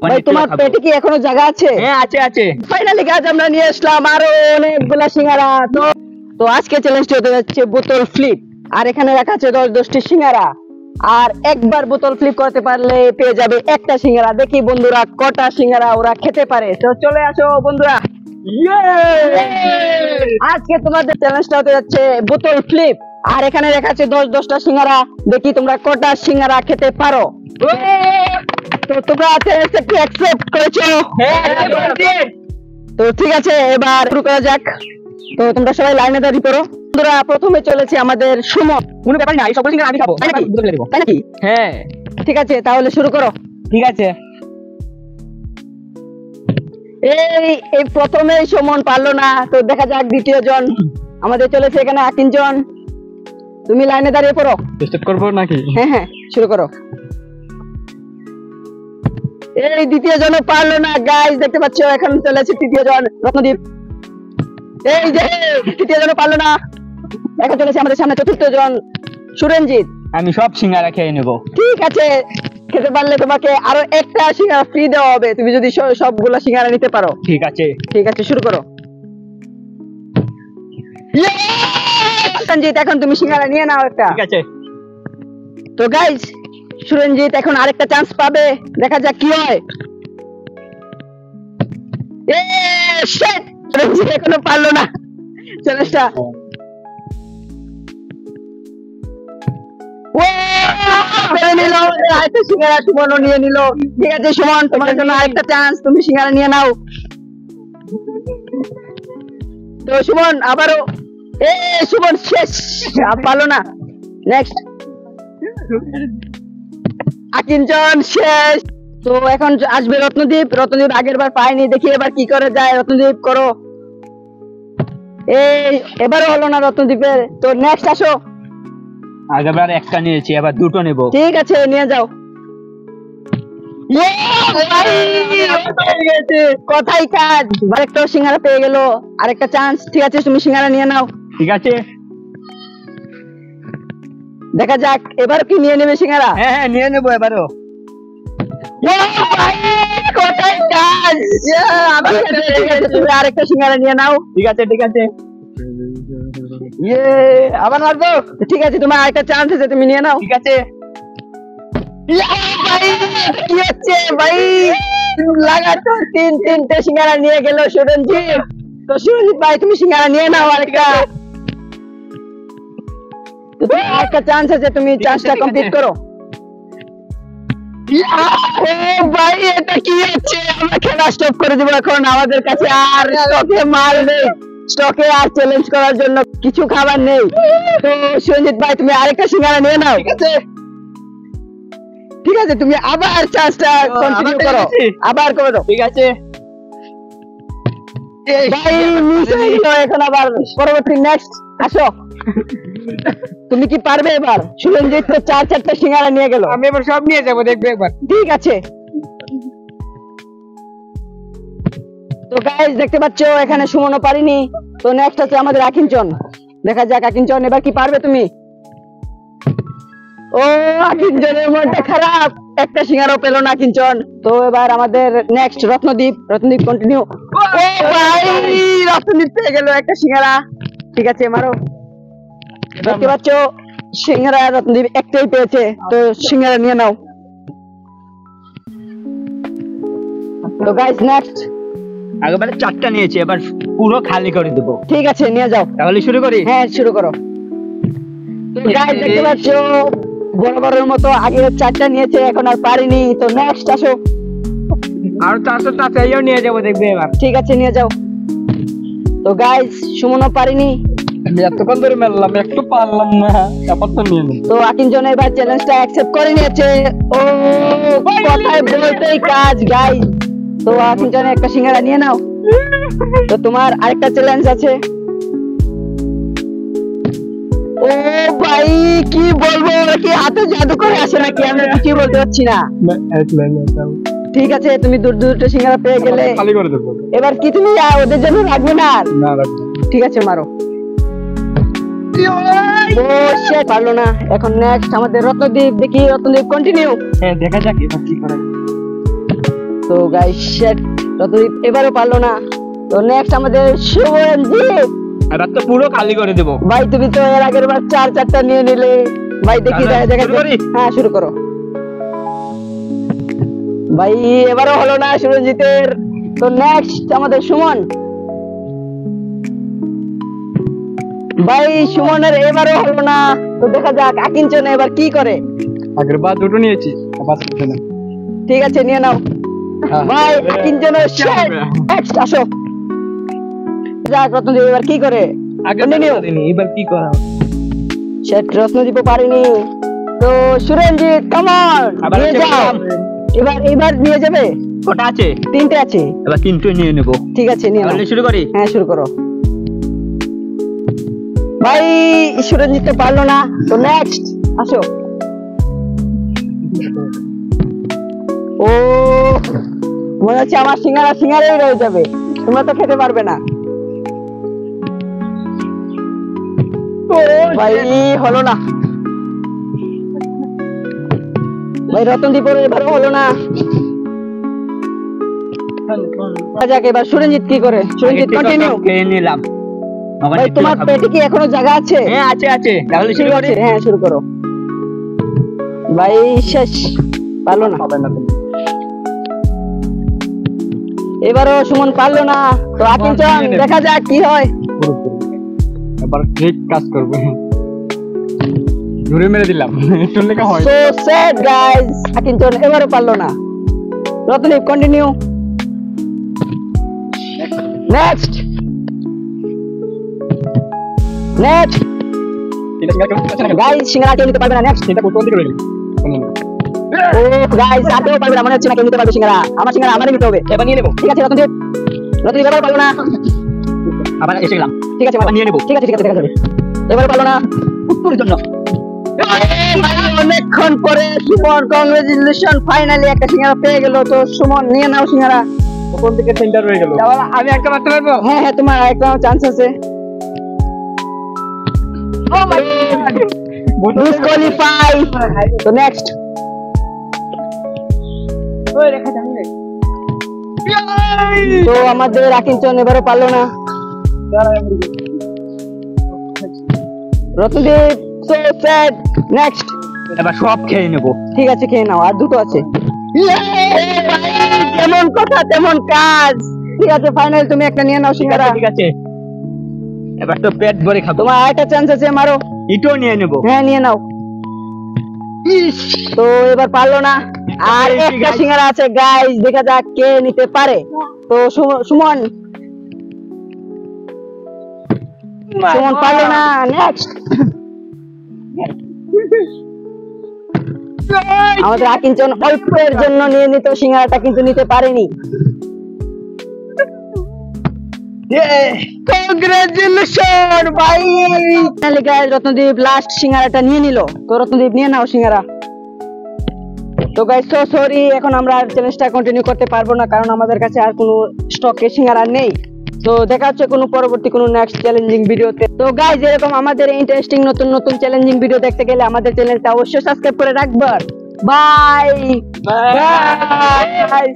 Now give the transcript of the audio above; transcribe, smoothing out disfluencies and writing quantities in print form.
ভাই তোমার পেটে কি এখনো জায়গা আছে? হ্যাঁ আছে আছে। ফাইনালি গাইস আমরা নিয়ে আসলাম আরো অনেকগুলা সিঙ্গারা। তো আজকে চ্যালেঞ্জটি হতে যাচ্ছে বোতল ফ্লিপ। আর এখানে রাখা আছে 10টি সিঙ্গারা। আর একবার বোতল ফ্লিপ করতে পারলে পেয়ে যাবে একটা সিঙ্গারা। দেখি বন্ধুরা কটা সিঙ্গারা ওরা খেতে পারে। তো চলে আসো বন্ধুরা, আজকে তোমাদের চ্যালেঞ্জটা হতে যাচ্ছে বোতল ফ্লিপ। আর এখানে রাখা আছে 10টা সিঙ্গারা। দেখি তোমরা কটা সিঙ্গারা খেতে পারো। তো তোমরা চ্যালেঞ্জটাকে অ্যাকসেপ্ট করেছো? তো ঠিক আছে, এবার শুরু করা যাক। তো তোমরা সবাই লাইনে দাঁড়িয়ে পড়ো। বন্ধুরা প্রথমে চলেছে আমাদের সুমন। কোনো ব্যাপার না, এই সব সিঙ্গারা আমি খাবো। তাই নাকি? বোতলে দেবো। তাই নাকি? হ্যাঁ ঠিক আছে, তাহলে শুরু করো। ঠিক আছে। এই প্রথমেই সুমন পারলো না, তো দেখা যাক দ্বিতীয় জন। আমাদের চলেছে এখানে 3 জন। তুমি লাইনে দাঁড়িয়ে পড়ো। টেস্ট করব নাকি? হ্যাঁ হ্যাঁ, শুরু করো। এই দ্বিতীয় জন পারলো না গাইস, দেখতে পাচ্ছ এখন চলেছে তৃতীয় জন রত্নদীপ। এই যে তৃতীয় জন পারলো না, এখন চলেছে আমাদের সামনে চতুর্থ জন সুরঞ্জিত। আমি সব সিঙ্গারা খেয়ে নেব। ঠিক আছে, খেতে পারলে তোমাকে আরো একটা সিঙ্গারা ফ্রি দেওয়া হবে, তুমি যদি সবগুলা সিঙ্গারা নিতে পারো। ঠিক আছে। ঠিক আছে, শুরু করো। সুরঞ্জিত এখন তুমি সিঙ্গারা নিয়ে নাও একটা। ঠিক আছে। তো গাইস সুরঞ্জিত এখন আরেকটা চান্স পাবে, দেখা যাক কি হয়। সুরঞ্জিত এখনো পারলো না চ্যালেঞ্জটা। আরেকটা সিঙ্গারা সুমনও নিয়ে নিল। ঠিক আছে সুমন, তোমার জন্য আরেকটা চান্স, তুমি সিঙ্গারা নিয়ে নাও। তো সুমন আবারও, সুমন শেষ, পারলো না। নেক্সট আকিঞ্চন শেষ। তো এখন আসবে রত্নদীপ। রত্নদীপ আগের বার পায়নি, দেখি এবার কি করে যায়। রত্নদীপ করো। এবারও হলো না রত্নদীপের। তো নেক্সট আসো। আগেবার একটা নিয়েছি, এবার দুটো নেব। ঠিক আছে, নিয়ে যাও। কথাই কাজ, আরেকটা সিঙ্গারা পেয়ে গেল, আরেকটা চান্স। ঠিক আছে, তুমি সিঙ্গারা নিয়ে নাও। ঠিক আছে। দেখা যাক এবার কি নিয়ে নেবে সিঙ্গারা। হ্যাঁ হ্যাঁ নিয়ে নেবো এবারও। কথাই কাজ। ঠিক আছে, তুমি আরেকটা সিঙ্গারা নিয়ে নাও। ঠিক আছে ঠিক আছে। আবার মারবো। ঠিক আছে, তোমার আরেকটা চান্স আছে, তুমি নিয়ে নাও। ঠিক আছে। কি হচ্ছে ভাই, লাগাতার তিনটে সিঙ্গারা নিয়ে গেল সুরঞ্জিত। তো সুরঞ্জিত ভাই তুমি সিঙ্গারা নিয়ে নাও আরেকটা। একটা চান্স আছে, তুমি চান্সটা কমপ্লিট করো। ভাই এটা কি হচ্ছে, আমরা খেলা স্টপ করে দেবো এখন। আমাদের কাছে আর স্টকে মাল নেই, স্টকে আর চ্যালেঞ্জ করার জন্য কিছু খাবার নেই। তো সুরঞ্জিত ভাই তুমি আরেকটা সিঙ্গারা নিয়ে নাও। ঠিক আছে, তুমি আবার চান্সটা কন্টিনিউ করো, আবার করে দাও। ঠিক আছে। ভাই মিস হয়ে গেল, এখন আবার পরবর্তী নেক্সট আসো। তুমি কি পারবে এবার? সুরঞ্জিত তো 4-4টা সিঙ্গারা নিয়ে গেল। আমি এবার সব নিয়ে যাবো, দেখবে একবার। ঠিক আছে। তো গাইস দেখতে পাচ্ছ এখানে সুমনও পারিনি। তো নেক্সট আছে আমাদের আকিঞ্চন। দেখা যাক আকিঞ্চন এবার কি পারবে তুমি। ও আকিঞ্চনের মনটা খারাপ, একটা সিঙ্গারাও পেল না আকিঞ্চন। তো এবার আমাদের নেক্সট রত্নদীপ। রত্নদীপ কন্টিনিউ। ও ভাই রত্নদীপ পেয়ে গেল একটা সিঙ্গারা। ঠিক আছে মারো। দেখতে পাচ্ছ সিঙ্গারা রত্নদীপ একটাই পেয়েছে, তো সিঙ্গারা নিয়ে নাও। তো গাইস নেক্সট। আগেবারে 4টা নিয়েছি, এবার পুরো খালি করে দেবো। ঠিক আছে নিয়ে যাও। তাহলে শুরু করি। হ্যাঁ শুরু করো। গাইস দেখতে পাচ্ছ বরাবরের মতো আগে 4টা নিয়েছে, এখন আর পারিনি। তো নেক্সট আসো। আর 400টা চাইও নিয়ে যাবো, দেখবে এবার। ঠিক আছে নিয়ে যাও। তো গাইস সুমনও পারিনি। আমি এতক্ষণ ধরে মেললাম, একটু পারলাম না, তারপর তো নিয়ে নেব। তো আকিঞ্চন এবার চ্যালেঞ্জটা অ্যাকসেপ্ট করে নিয়েছে। ও কথায় বলতেই কাজ গাইস। তো আকিঞ্চন একটা সিঙ্গারা নিয়ে নাও। তো তোমার আরেকটা চ্যালেঞ্জ আছে। ও ভাই কি বলবো, কি হাতে জাদু করে আসে নাকি, আমি কিছু বলতে পারছি না। ঠিক আছে, তুমি দুটো সিঙ্গারা পেয়ে গেলে, খালি করে দেবো। এবার কি তুমি ওদের জন্য রাখবে না? না রাখবো। ঠিক আছে মারো। ও শিট, পারলো না। এখন নেক্সট আমাদের রত্নদীপ। দেখি রত্নদীপ কন্টিনিউ। হ্যাঁ দেখা যাক এবার কি করে। তো গাইস রত্নদীপ এবারও পারলো না। তো নেক্সট আমাদের শুভরঞ্জিত। এবার তো পুরো খালি করে দেবো। ভাই তুমি তো এর আগের বার 4-4টা নিয়ে নিলে। ভাই দেখি দেখা শুরু করি? হ্যাঁ শুরু করো ভাই। এবারও হলো না শুভরঞ্জিতের। তো নেক্সট আমাদের সুমন। ভাই সুমনের এবারও হলো না। তো দেখা যাক আকিঞ্চন এবার কি করে। আগের বার দুটো নিয়েছি, আবার তিনটে না। ঠিক আছে নিয়ে নাও হ্যাঁ। ভাই। আকিঞ্চনের নেক্সট আসো। যাক রত্নদীপ এবার কি করে। আগের বার Continue। পারিনি, এবার কি করা হবে? সেট রত্নদীপও পারিনি। তো সুরঞ্জিত কামন আবার নিয়ে হচ্ছে যাও। বললাম। এবার নিয়ে যাবে। কটা আছে? 3টে আছে। এবার তিনটে নিয়ে নেবো। ঠিক আছে নিয়ে নাও। তাহলে শুরু করি। হ্যাঁ শুরু করো ভাই। সুরঞ্জিত তো পারলো না। তো নেক্সট আসো। ও মনে হচ্ছে আমার সিঙ্গারাই রয়ে যাবে। তোমরা তো খেতে পারবে না। ভাই হলো না ভাই। রতনদীপের এবারও হলো না। যাক এবার সুরঞ্জিত কি করে। সুরঞ্জিত কন্টিনিউ। খেয়ে নিলাম। আবার ভাই একটু তোমার খাবো। পেটে কি এখনো জায়গা আছে। হ্যাঁ আছে আছে, তাহলে শুরু ঠিক করি। আছে হ্যাঁ শুরু করো ভাই। শেষ পারলো না। হবে না তুমি। এবারও সুমন পারলো না। তো আকিঞ্চন দেখা যাক কি হয়। এবার ঠিক কাজ করবে। ঘুরে মেরে দিলাম। একটু লেখা হয়। So sad guys. আকিঞ্চন এবারও পারলো না। রতনদীপ কন্টিনিউ। Next guys. সিঙ্গারা কেউ নিতে পারবে না। নেক্সট এটা কোন দিকে রইল? ও গাইস আর কেউ পারবে না। মনে হচ্ছে না কেউ নিতে পারবে সিঙ্গারা। আমার সিঙ্গারা আমারই নিতে হবে। এবার নিয়ে নেবো। ঠিক আছে রতনদীপ। রতনদীপ এবারও পারলো না। আবার এসে গেলাম। ঠিক আছে আবার নিয়ে নেবো। ঠিক আছে দেখা যাবে। এবারও পারলো না। তোর জন্য। অনেকক্ষণ পরে সুমন কংগ্রেচুলেশন ফাইনালি একটা সিঙ্গারা পেয়ে গেল। তো সুমন নিয়ে নাও সিঙ্গারা। কোন দিকে সেন্টার রয়ে গেল? আমি একটা মারতে পারবো? হ্যাঁ হ্যাঁ তোমার একটা চান্স আছে। ও মাই গড। ডিসকোয়ালিফাই। তো নেক্সট ওই রেখা যাবে। তো আমাদের আকিঞ্চন এবারও পারলো না। রতনদীপ সো স্যাড। নেক্সট এবার সব খেয়ে নেবো। ঠিক আছে খেয়ে নাও। আর দুটো আছে। যেমন কথা তেমন কাজ। ঠিক আছে ফাইনাল তুমি একটা নিয়ে নাও সিঙ্গারা। ঠিক আছে, এবার তো পেট ভরে খাবো। তোমার আরেকটা চান্স আছে মারো। ইটো নিয়ে নেবো। হ্যাঁ নিয়ে নাও। তো এবার পারলো না। আর একটা সিঙ্গারা আছে গাইস। দেখা যাক কে নিতে পারে। তো সুমন পারলো না। নেক্সট আমাদের আকিঞ্চন অল্পের জন্য নিয়ে নিত সিঙ্গারাটা, কিন্তু নিতে পারেনি। কংগ্রেচুলেশন ভাই। তাহলে গাইস রত্নদীপ লাস্ট সিঙ্গারাটা নিয়ে নিল। তো রত্নদীপ নিয়ে নাও সিঙ্গারা। তো গাইস সো সরি, এখন আমরা আর চ্যালেঞ্জটা কন্টিনিউ করতে পারবো না, কারণ আমাদের কাছে আর কোনো স্টকে সিঙ্গারা নেই। তো দেখা হচ্ছে কোনো পরবর্তী কোনো নেক্সট চ্যালেঞ্জিং ভিডিওতে। তো গাইস এরকম আমাদের ইন্টারেস্টিং নতুন নতুন চ্যালেঞ্জিং ভিডিও দেখতে গেলে আমাদের চ্যানেলটা অবশ্যই সাবস্ক্রাইব করে রাখবেন। Bye bye.